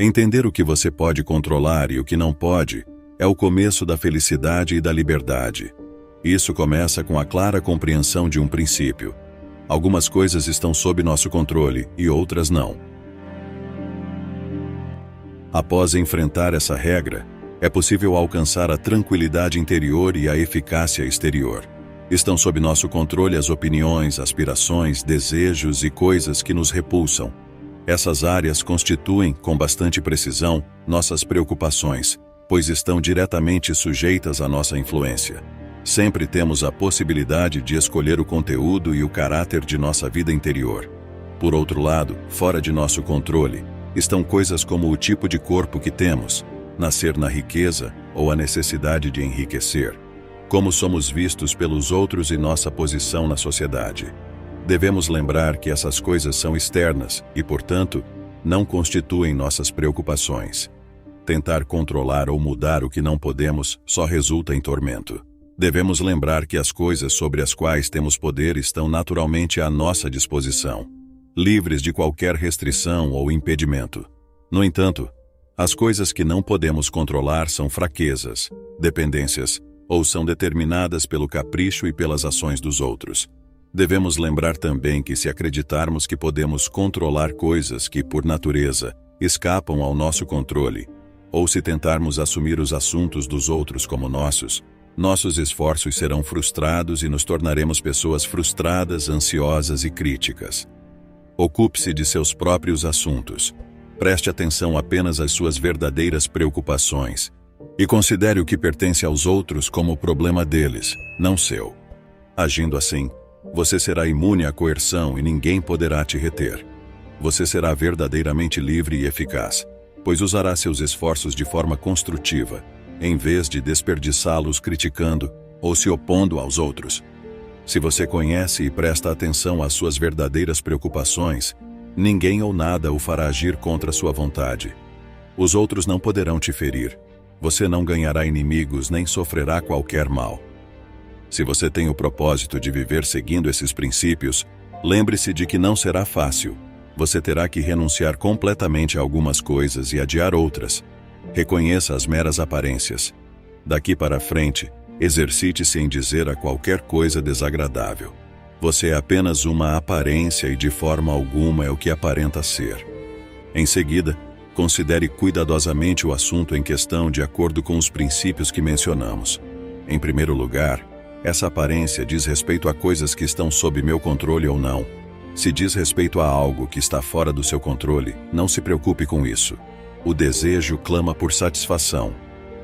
Entender o que você pode controlar e o que não pode é o começo da felicidade e da liberdade. Isso começa com a clara compreensão de um princípio. Algumas coisas estão sob nosso controle e outras não. Após enfrentar essa regra, é possível alcançar a tranquilidade interior e a eficácia exterior. Estão sob nosso controle as opiniões, aspirações, desejos e coisas que nos repulsam. Essas áreas constituem, com bastante precisão, nossas preocupações, pois estão diretamente sujeitas à nossa influência. Sempre temos a possibilidade de escolher o conteúdo e o caráter de nossa vida interior. Por outro lado, fora de nosso controle, estão coisas como o tipo de corpo que temos, nascer na riqueza ou a necessidade de enriquecer, como somos vistos pelos outros e nossa posição na sociedade. Devemos lembrar que essas coisas são externas e, portanto, não constituem nossas preocupações. Tentar controlar ou mudar o que não podemos só resulta em tormento. Devemos lembrar que as coisas sobre as quais temos poder estão naturalmente à nossa disposição, livres de qualquer restrição ou impedimento. No entanto, as coisas que não podemos controlar são fraquezas, dependências, ou são determinadas pelo capricho e pelas ações dos outros. Devemos lembrar também que se acreditarmos que podemos controlar coisas que, por natureza, escapam ao nosso controle, ou se tentarmos assumir os assuntos dos outros como nossos esforços serão frustrados e nos tornaremos pessoas frustradas, ansiosas e críticas. Ocupe-se de seus próprios assuntos. Preste atenção apenas às suas verdadeiras preocupações e considere o que pertence aos outros como problema deles, não seu. Agindo assim, você será imune à coerção e ninguém poderá te reter. Você será verdadeiramente livre e eficaz, pois usará seus esforços de forma construtiva, em vez de desperdiçá-los criticando ou se opondo aos outros. Se você conhece e presta atenção às suas verdadeiras preocupações, ninguém ou nada o fará agir contra sua vontade. Os outros não poderão te ferir. Você não ganhará inimigos nem sofrerá qualquer mal. Se você tem o propósito de viver seguindo esses princípios, lembre-se de que não será fácil. Você terá que renunciar completamente a algumas coisas e adiar outras. Reconheça as meras aparências. Daqui para frente, exercite-se em dizer a qualquer coisa desagradável: você é apenas uma aparência e de forma alguma é o que aparenta ser. Em seguida, considere cuidadosamente o assunto em questão de acordo com os princípios que mencionamos. Em primeiro lugar, essa aparência diz respeito a coisas que estão sob meu controle ou não. Se diz respeito a algo que está fora do seu controle, não se preocupe com isso. O desejo clama por satisfação.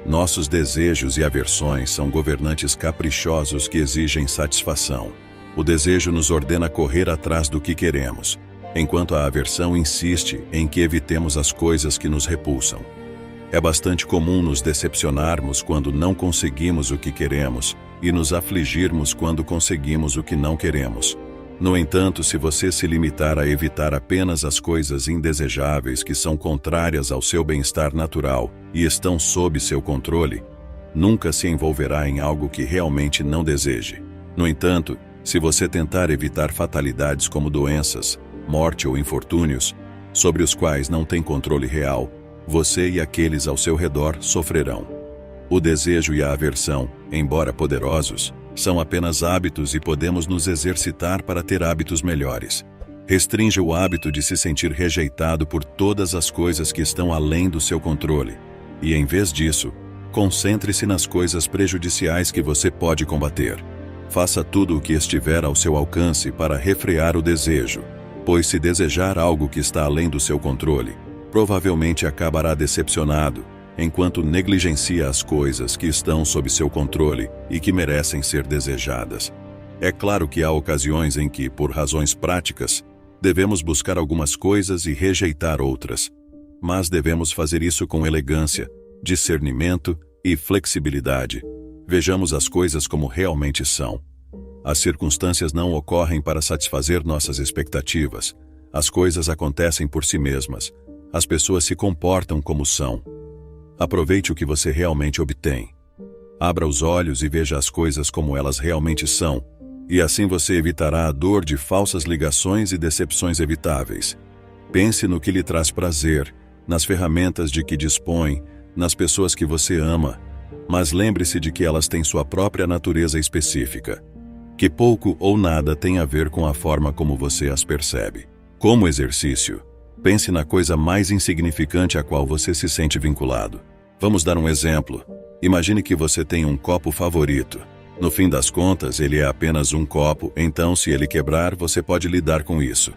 Nossos desejos e aversões são governantes caprichosos que exigem satisfação. O desejo nos ordena correr atrás do que queremos, enquanto a aversão insiste em que evitemos as coisas que nos repulsam. É bastante comum nos decepcionarmos quando não conseguimos o que queremos e nos afligirmos quando conseguimos o que não queremos. No entanto, se você se limitar a evitar apenas as coisas indesejáveis que são contrárias ao seu bem-estar natural e estão sob seu controle, nunca se envolverá em algo que realmente não deseje. No entanto, se você tentar evitar fatalidades como doenças, morte ou infortúnios, sobre os quais não tem controle real, você e aqueles ao seu redor sofrerão. O desejo e a aversão, embora poderosos, são apenas hábitos e podemos nos exercitar para ter hábitos melhores. Restrinja o hábito de se sentir rejeitado por todas as coisas que estão além do seu controle. E, em vez disso, concentre-se nas coisas prejudiciais que você pode combater. Faça tudo o que estiver ao seu alcance para refrear o desejo, pois se desejar algo que está além do seu controle, provavelmente acabará decepcionado, enquanto negligencia as coisas que estão sob seu controle e que merecem ser desejadas. É claro que há ocasiões em que, por razões práticas, devemos buscar algumas coisas e rejeitar outras, mas devemos fazer isso com elegância, discernimento e flexibilidade. Vejamos as coisas como realmente são. As circunstâncias não ocorrem para satisfazer nossas expectativas. As coisas acontecem por si mesmas. As pessoas se comportam como são. Aproveite o que você realmente obtém. Abra os olhos e veja as coisas como elas realmente são, e assim você evitará a dor de falsas ligações e decepções evitáveis. Pense no que lhe traz prazer nas ferramentas de que dispõe, nas pessoas que você ama, mas lembre-se de que elas têm sua própria natureza específica, que pouco ou nada tem a ver com a forma como você as percebe. Como exercício, pense na coisa mais insignificante a qual você se sente vinculado. Vamos dar um exemplo. Imagine que você tem um copo favorito. No fim das contas, ele é apenas um copo, então se ele quebrar, você pode lidar com isso.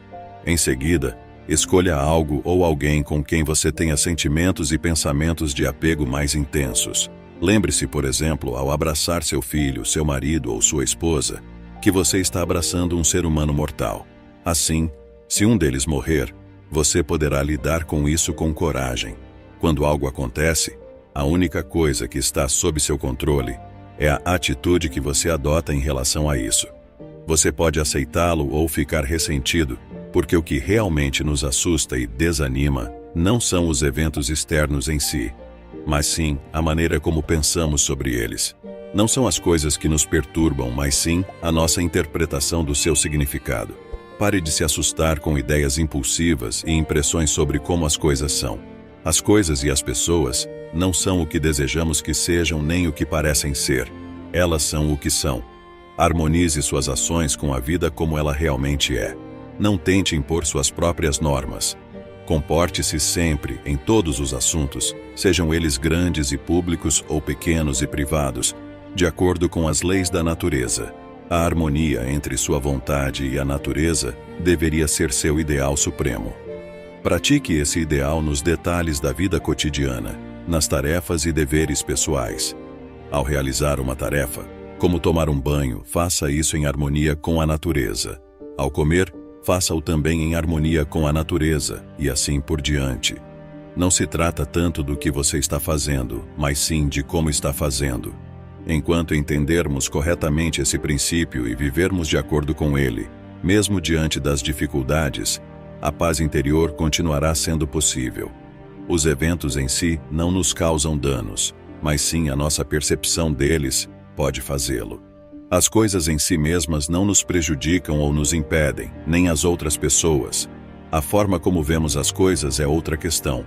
Em seguida, escolha algo ou alguém com quem você tenha sentimentos e pensamentos de apego mais intensos. Lembre-se, por exemplo, ao abraçar seu filho, seu marido ou sua esposa, que você está abraçando um ser humano mortal. Assim, se um deles morrer, você poderá lidar com isso com coragem. Quando algo acontece, a única coisa que está sob seu controle é a atitude que você adota em relação a isso. Você pode aceitá-lo ou ficar ressentido, porque o que realmente nos assusta e desanima não são os eventos externos em si, mas sim a maneira como pensamos sobre eles. Não são as coisas que nos perturbam, mas sim a nossa interpretação do seu significado. Pare de se assustar com ideias impulsivas e impressões sobre como as coisas são. As coisas e as pessoas não são o que desejamos que sejam nem o que parecem ser. Elas são o que são. Harmonize suas ações com a vida como ela realmente é. Não tente impor suas próprias normas. Comporte-se sempre, em todos os assuntos, sejam eles grandes e públicos ou pequenos e privados, de acordo com as leis da natureza. A harmonia entre sua vontade e a natureza deveria ser seu ideal supremo. Pratique esse ideal nos detalhes da vida cotidiana, nas tarefas e deveres pessoais. Ao realizar uma tarefa, como tomar um banho, faça isso em harmonia com a natureza. Ao comer, faça-o também em harmonia com a natureza, e assim por diante. Não se trata tanto do que você está fazendo, mas sim de como está fazendo. Enquanto entendermos corretamente esse princípio e vivermos de acordo com ele, mesmo diante das dificuldades, a paz interior continuará sendo possível. Os eventos em si não nos causam danos, mas sim a nossa percepção deles pode fazê-lo. As coisas em si mesmas não nos prejudicam ou nos impedem, nem as outras pessoas. A forma como vemos as coisas é outra questão.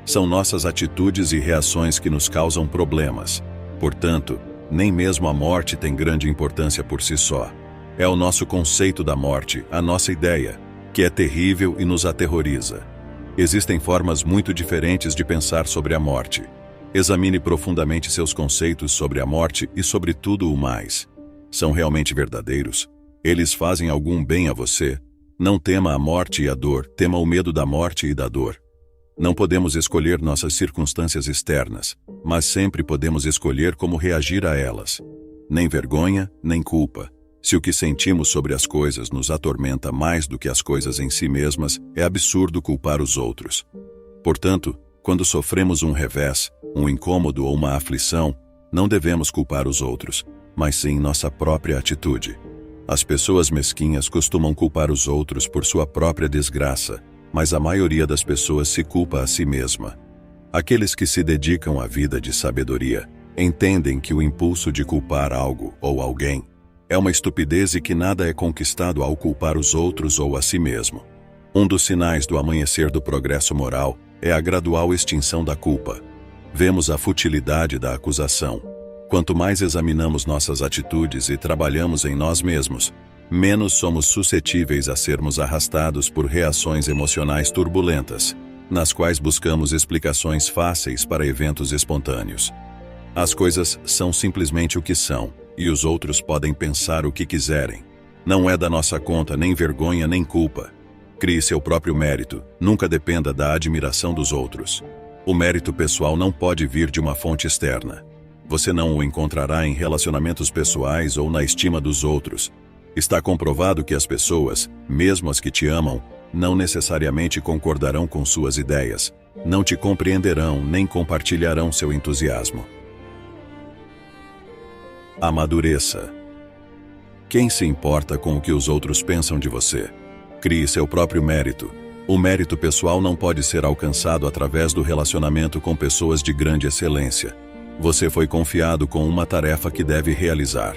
São nossas atitudes e reações que nos causam problemas. Portanto, nem mesmo a morte tem grande importância por si só. É o nosso conceito da morte, a nossa ideia, que é terrível e nos aterroriza. Existem formas muito diferentes de pensar sobre a morte. Examine profundamente seus conceitos sobre a morte e sobre tudo o mais. São realmente verdadeiros? Eles fazem algum bem a você? Não tema a morte e a dor, tema o medo da morte e da dor. Não podemos escolher nossas circunstâncias externas, mas sempre podemos escolher como reagir a elas. Nem vergonha, nem culpa. Se o que sentimos sobre as coisas nos atormenta mais do que as coisas em si mesmas, é absurdo culpar os outros. Portanto, quando sofremos um revés, um incômodo ou uma aflição, não devemos culpar os outros, mas sim nossa própria atitude. As pessoas mesquinhas costumam culpar os outros por sua própria desgraça, mas a maioria das pessoas se culpa a si mesma. Aqueles que se dedicam à vida de sabedoria entendem que o impulso de culpar algo ou alguém é uma estupidez e que nada é conquistado ao culpar os outros ou a si mesmo. Um dos sinais do amanhecer do progresso moral é a gradual extinção da culpa. Vemos a futilidade da acusação. Quanto mais examinamos nossas atitudes e trabalhamos em nós mesmos, menos somos suscetíveis a sermos arrastados por reações emocionais turbulentas, nas quais buscamos explicações fáceis para eventos espontâneos. As coisas são simplesmente o que são, e os outros podem pensar o que quiserem. Não é da nossa conta nem vergonha nem culpa. Crie seu próprio mérito, nunca dependa da admiração dos outros. O mérito pessoal não pode vir de uma fonte externa. Você não o encontrará em relacionamentos pessoais ou na estima dos outros. Está comprovado que as pessoas, mesmo as que te amam, não necessariamente concordarão com suas ideias, não te compreenderão nem compartilharão seu entusiasmo. Amadureça. Quem se importa com o que os outros pensam de você? Crie seu próprio mérito. O mérito pessoal não pode ser alcançado através do relacionamento com pessoas de grande excelência. Você foi confiado com uma tarefa que deve realizar.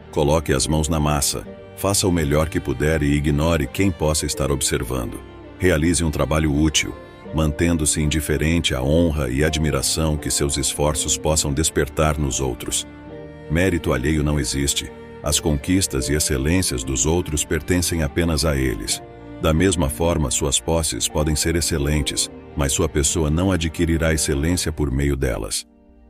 Coloque as mãos na massa, faça o melhor que puder e ignore quem possa estar observando. Realize um trabalho útil. mantendo-se indiferente à honra e admiração que seus esforços possam despertar nos outros. Mérito alheio não existe. As conquistas e excelências dos outros pertencem apenas a eles. Da mesma forma, suas posses podem ser excelentes, mas sua pessoa não adquirirá excelência por meio delas.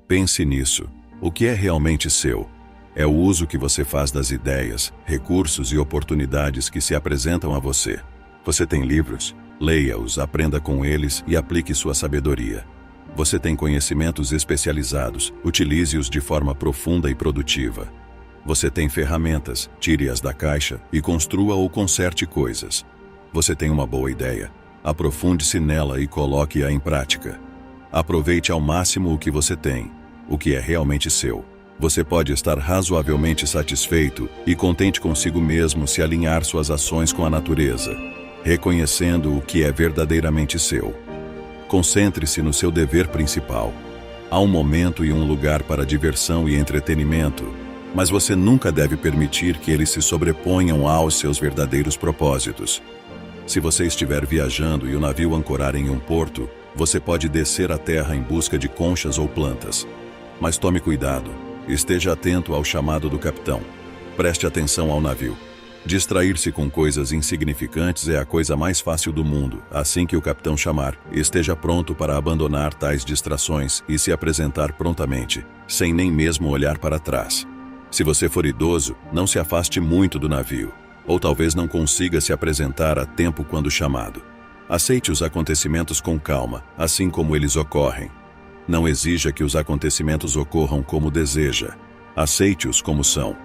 Pense nisso. O que é realmente seu? É o uso que você faz das ideias, recursos e oportunidades que se apresentam a você. Você tem livros? Leia-os, aprenda com eles e aplique sua sabedoria. Você tem conhecimentos especializados, utilize-os de forma profunda e produtiva. Você tem ferramentas, tire-as da caixa e construa ou conserte coisas. Você tem uma boa ideia, aprofunde-se nela e coloque-a em prática. Aproveite ao máximo o que você tem, o que é realmente seu. Você pode estar razoavelmente satisfeito e contente consigo mesmo se alinhar suas ações com a natureza, reconhecendo o que é verdadeiramente seu. Concentre-se no seu dever principal. Há um momento e um lugar para diversão e entretenimento, mas você nunca deve permitir que eles se sobreponham aos seus verdadeiros propósitos. Se você estiver viajando e o navio ancorar em um porto, você pode descer à terra em busca de conchas ou plantas. Mas tome cuidado, esteja atento ao chamado do capitão. Preste atenção ao navio. Distrair-se com coisas insignificantes é a coisa mais fácil do mundo. Assim que o capitão chamar, esteja pronto para abandonar tais distrações e se apresentar prontamente, sem nem mesmo olhar para trás. Se você for idoso, não se afaste muito do navio, ou talvez não consiga se apresentar a tempo quando chamado. Aceite os acontecimentos com calma, assim como eles ocorrem. Não exija que os acontecimentos ocorram como deseja. Aceite-os como são.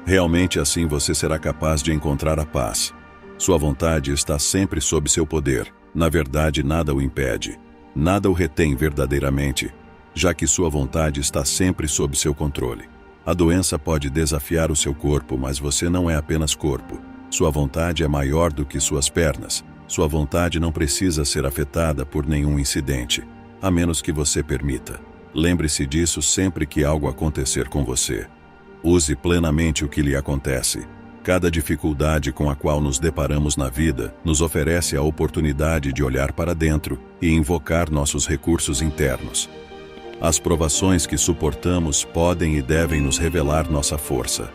Realmente assim você será capaz de encontrar a paz. Sua vontade está sempre sob seu poder. Na verdade, nada o impede. Nada o retém verdadeiramente, já que sua vontade está sempre sob seu controle. A doença pode desafiar o seu corpo, mas você não é apenas corpo. Sua vontade é maior do que suas pernas. Sua vontade não precisa ser afetada por nenhum incidente, a menos que você permita. Lembre-se disso sempre que algo acontecer com você. Use plenamente o que lhe acontece. Cada dificuldade com a qual nos deparamos na vida nos oferece a oportunidade de olhar para dentro e invocar nossos recursos internos. As provações que suportamos podem e devem nos revelar nossa força.